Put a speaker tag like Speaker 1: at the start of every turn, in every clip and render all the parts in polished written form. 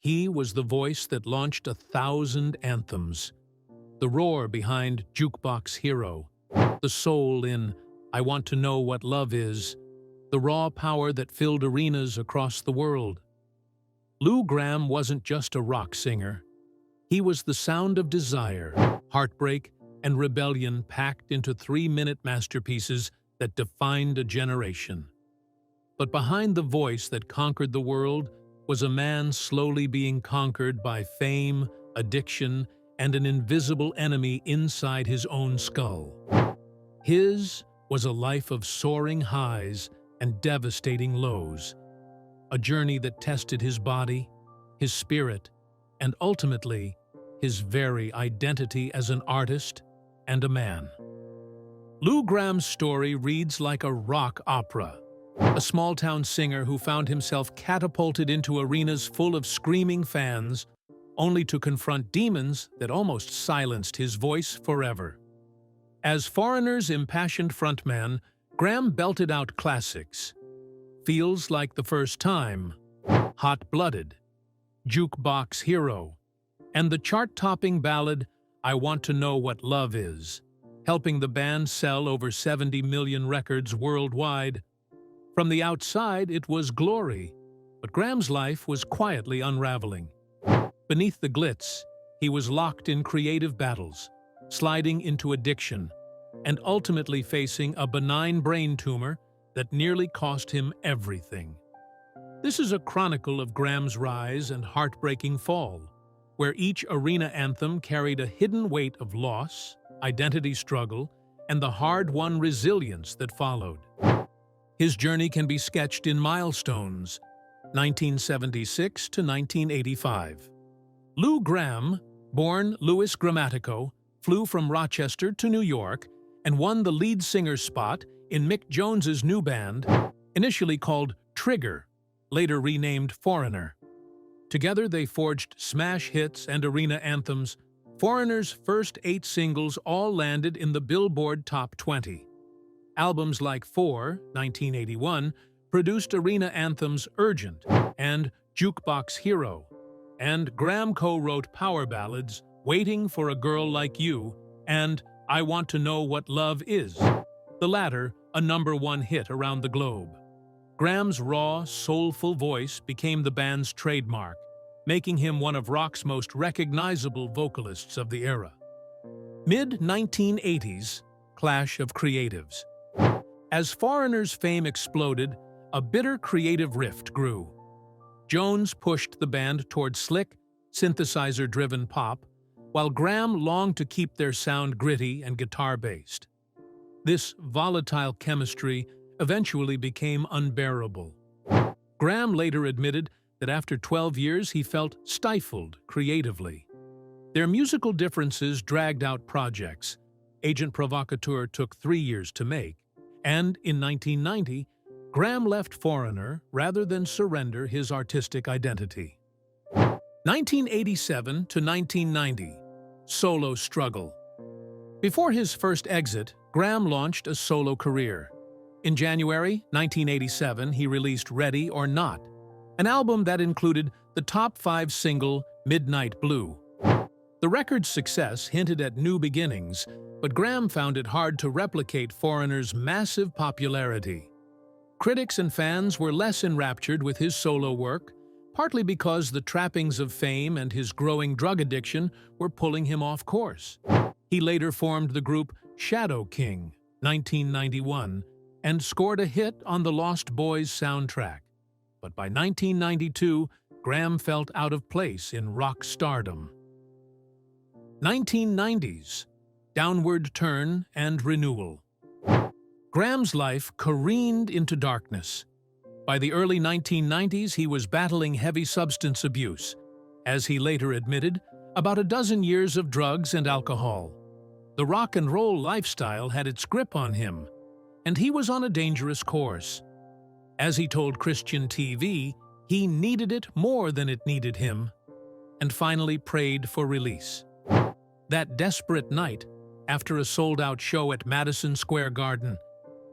Speaker 1: He was the voice that launched 1,000 anthems, the roar behind Juke Box Hero, the soul in I Want to Know What Love Is, the raw power that filled arenas across the world. Lou Gramm wasn't just a rock singer. He was the sound of desire, heartbreak, and rebellion packed into 3-minute masterpieces that defined a generation. But behind the voice that conquered the world was a man slowly being conquered by fame, addiction, and an invisible enemy inside his own skull. His was a life of soaring highs and devastating lows, a journey that tested his body, his spirit, and ultimately, his very identity as an artist and a man. Lou Gramm's story reads like a rock opera, a small-town singer who found himself catapulted into arenas full of screaming fans, only to confront demons that almost silenced his voice forever. As Foreigner's impassioned frontman, Gramm belted out classics. Feels Like the First Time, Hot-Blooded, Juke Box Hero, and the chart-topping ballad I Want to Know What Love Is, helping the band sell over 70 million records worldwide. From the outside, it was glory, but Gramm's life was quietly unraveling. Beneath the glitz, he was locked in creative battles, sliding into addiction, and ultimately facing a benign brain tumor that nearly cost him everything. This is a chronicle of Gramm's rise and heartbreaking fall, where each arena anthem carried a hidden weight of loss, identity struggle, and the hard-won resilience that followed. His journey can be sketched in milestones, 1976 to 1985. Lou Gramm, born Louis Grammatico, flew from Rochester to New York and won the lead singer spot in Mick Jones's new band, initially called Trigger, later renamed Foreigner. Together they forged smash hits and arena anthems. Foreigner's first 8 singles all landed in the Billboard Top 20. Albums like 1981, produced arena anthems Urgent and Juke Box Hero, and Gramm co-wrote power ballads Waiting for a Girl Like You and I Want to Know What Love Is, the latter a #1 hit around the globe. Gramm's raw, soulful voice became the band's trademark, making him one of rock's most recognizable vocalists of the era. Mid-1980s, clash of creatives. As Foreigner's fame exploded, a bitter creative rift grew. Jones pushed the band toward slick, synthesizer-driven pop, while Gramm longed to keep their sound gritty and guitar-based. This volatile chemistry eventually became unbearable. Gramm later admitted that after 12 years he felt stifled creatively. Their musical differences dragged out projects. Agent Provocateur took 3 years to make, and in 1990, Gramm left Foreigner rather than surrender his artistic identity. 1987 to 1990, solo struggle. Before his first exit, Gramm launched a solo career. In January 1987, he released Ready or Not, an album that included the top 5 single Midnight Blue. The record's success hinted at new beginnings, but Gramm found it hard to replicate Foreigner's massive popularity. Critics and fans were less enraptured with his solo work, partly because the trappings of fame and his growing drug addiction were pulling him off course. He later formed the group Shadow King, 1991, and scored a hit on the Lost Boys soundtrack. But by 1992, Gramm felt out of place in rock stardom. 1990s, downward turn and renewal. Gramm's life careened into darkness. By the early 1990s, he was battling heavy substance abuse. As he later admitted, about a dozen years of drugs and alcohol. The rock and roll lifestyle had its grip on him, and he was on a dangerous course. As he told Christian TV, he needed it more than it needed him, and finally prayed for release. That desperate night, after a sold-out show at Madison Square Garden,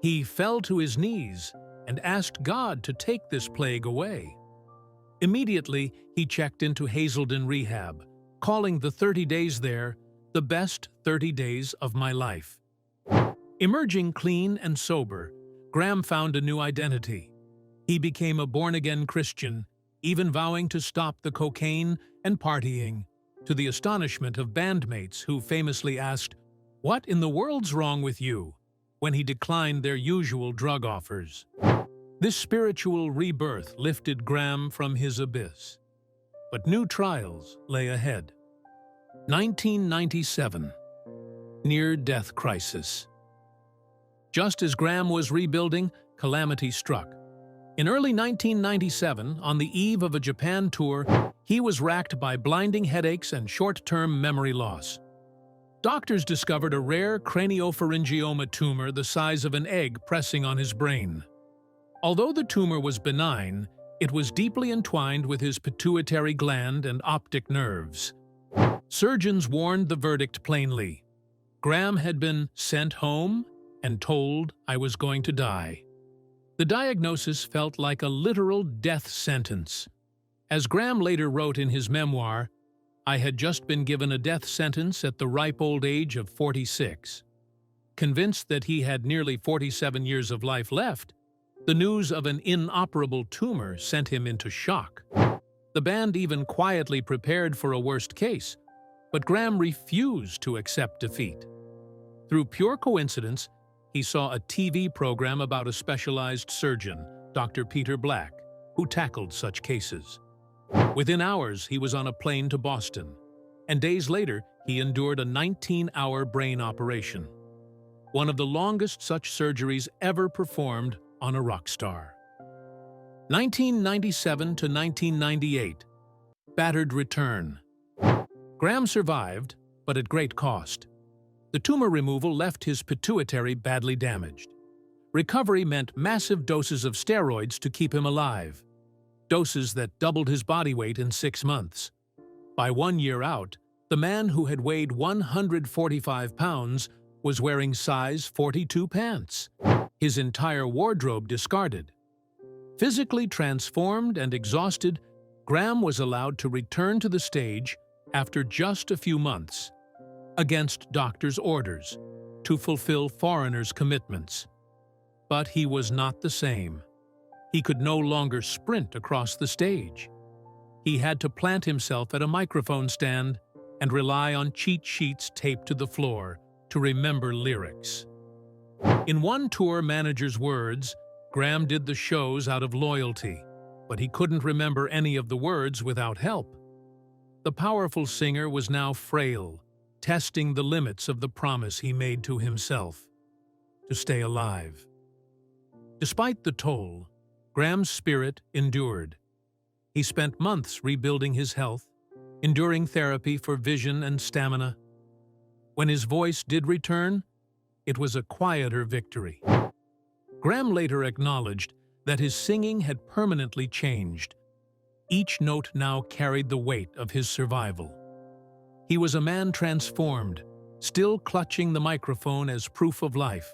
Speaker 1: he fell to his knees and asked God to take this plague away. Immediately, he checked into Hazelden Rehab, calling the 30 days there the best 30 days of my life. Emerging clean and sober, Gramm found a new identity. He became a born-again Christian, even vowing to stop the cocaine and partying, to the astonishment of bandmates who famously asked, "What in the world's wrong with you?" when he declined their usual drug offers. This spiritual rebirth lifted Gramm from his abyss. But new trials lay ahead. 1997. Near-death crisis. Just as Gramm was rebuilding, calamity struck. In early 1997, on the eve of a Japan tour, he was racked by blinding headaches and short-term memory loss. Doctors discovered a rare craniopharyngioma tumor the size of an egg pressing on his brain. Although the tumor was benign, it was deeply entwined with his pituitary gland and optic nerves. Surgeons warned the verdict plainly. Gramm had been sent home and told I was going to die. The diagnosis felt like a literal death sentence. As Gramm later wrote in his memoir, "I had just been given a death sentence at the ripe old age of 46. Convinced that he had nearly 47 years of life left, the news of an inoperable tumor sent him into shock. The band even quietly prepared for a worst case, but Gramm refused to accept defeat. Through pure coincidence, he saw a TV program about a specialized surgeon, Dr. Peter Black, who tackled such cases. Within hours, he was on a plane to Boston, and days later, he endured a 19-hour brain operation, one of the longest such surgeries ever performed on a rock star. 1997 to 1998. Battered return. Gramm survived, but at great cost. The tumor removal left his pituitary badly damaged. Recovery meant massive doses of steroids to keep him alive, doses that doubled his body weight in 6 months. By 1 year out, the man who had weighed 145 pounds was wearing size 42 pants, his entire wardrobe discarded. Physically transformed and exhausted, Gramm was allowed to return to the stage after just a few months, against doctors' orders, to fulfill foreigners' commitments. But he was not the same. He could no longer sprint across the stage. He had to plant himself at a microphone stand and rely on cheat sheets taped to the floor to remember lyrics. In one tour manager's words, Gramm did the shows out of loyalty, but he couldn't remember any of the words without help. The powerful singer was now frail, testing the limits of the promise he made to himself, to stay alive. Despite the toll, Gramm's spirit endured. He spent months rebuilding his health, enduring therapy for vision and stamina. When his voice did return, it was a quieter victory. Gramm later acknowledged that his singing had permanently changed. Each note now carried the weight of his survival. He was a man transformed, still clutching the microphone as proof of life.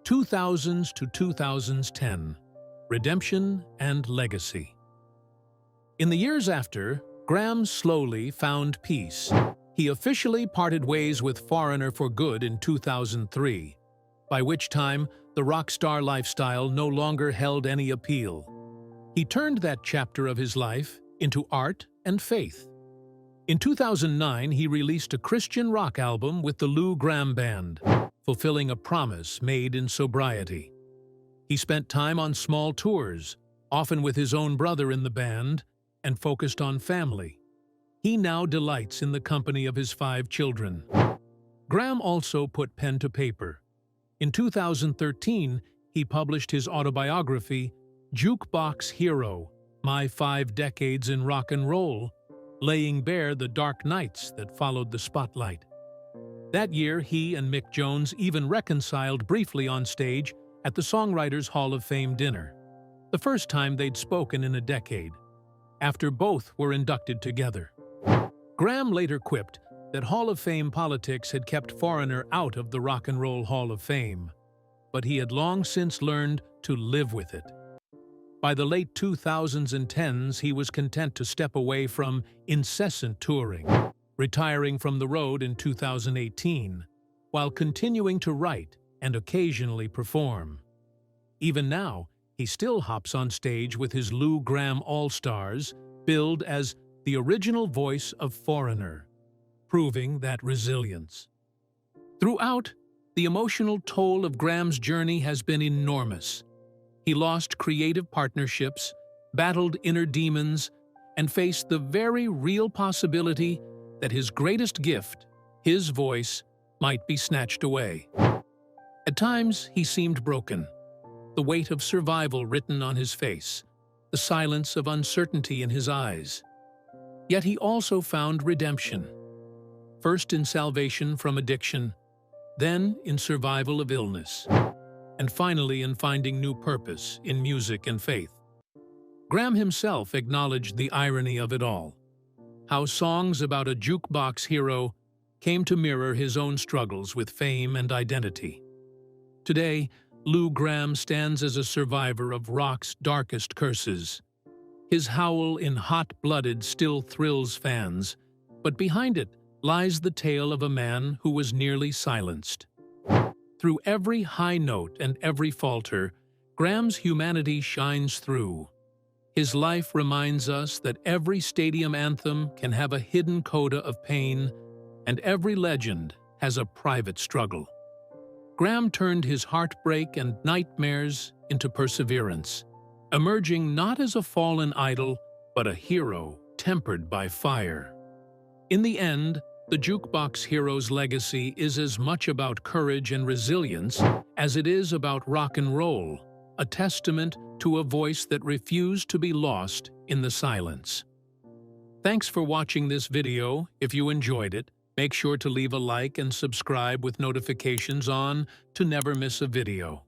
Speaker 1: 2000s to 2010. Redemption and legacy. In the years after, Gramm slowly found peace. He officially parted ways with Foreigner for good in 2003, by which time the rock star lifestyle no longer held any appeal. He turned that chapter of his life into art and faith. In 2009, he released a Christian rock album with the Lou Gramm Band, fulfilling a promise made in sobriety. He spent time on small tours, often with his own brother in the band, and focused on family. He now delights in the company of his 5 children. Gramm also put pen to paper. In 2013, he published his autobiography, Juke Box Hero, My 5 Decades in Rock and Roll, laying bare the dark nights that followed the spotlight. That year, he and Mick Jones even reconciled briefly on stage at the Songwriters Hall of Fame dinner, the first time they'd spoken in a decade, after both were inducted together. Gramm later quipped that Hall of Fame politics had kept Foreigner out of the Rock and Roll Hall of Fame, but he had long since learned to live with it. By the late 2000s and 10s, he was content to step away from incessant touring, retiring from the road in 2018, while continuing to write and occasionally perform. Even now, he still hops on stage with his Lou Gramm All-Stars, billed as the original voice of Foreigner, proving that resilience. Throughout, the emotional toll of Gramm's journey has been enormous. He lost creative partnerships, battled inner demons, and faced the very real possibility that his greatest gift, his voice, might be snatched away. At times, he seemed broken, the weight of survival written on his face, the silence of uncertainty in his eyes. Yet he also found redemption, first in salvation from addiction, then in survival of illness, and finally in finding new purpose in music and faith. Gramm himself acknowledged the irony of it all, how songs about a jukebox hero came to mirror his own struggles with fame and identity. Today, Lou Gramm stands as a survivor of rock's darkest curses. His howl in Hot-Blooded still thrills fans, but behind it lies the tale of a man who was nearly silenced. Through every high note and every falter, Gramm's humanity shines through. His life reminds us that every stadium anthem can have a hidden coda of pain, and every legend has a private struggle. Gramm turned his heartbreak and nightmares into perseverance, emerging not as a fallen idol, but a hero tempered by fire. In the end, the Jukebox Hero's legacy is as much about courage and resilience as it is about rock and roll, a testament to a voice that refused to be lost in the silence. Thanks for watching this video. If you enjoyed it, make sure to leave a like and subscribe with notifications on to never miss a video.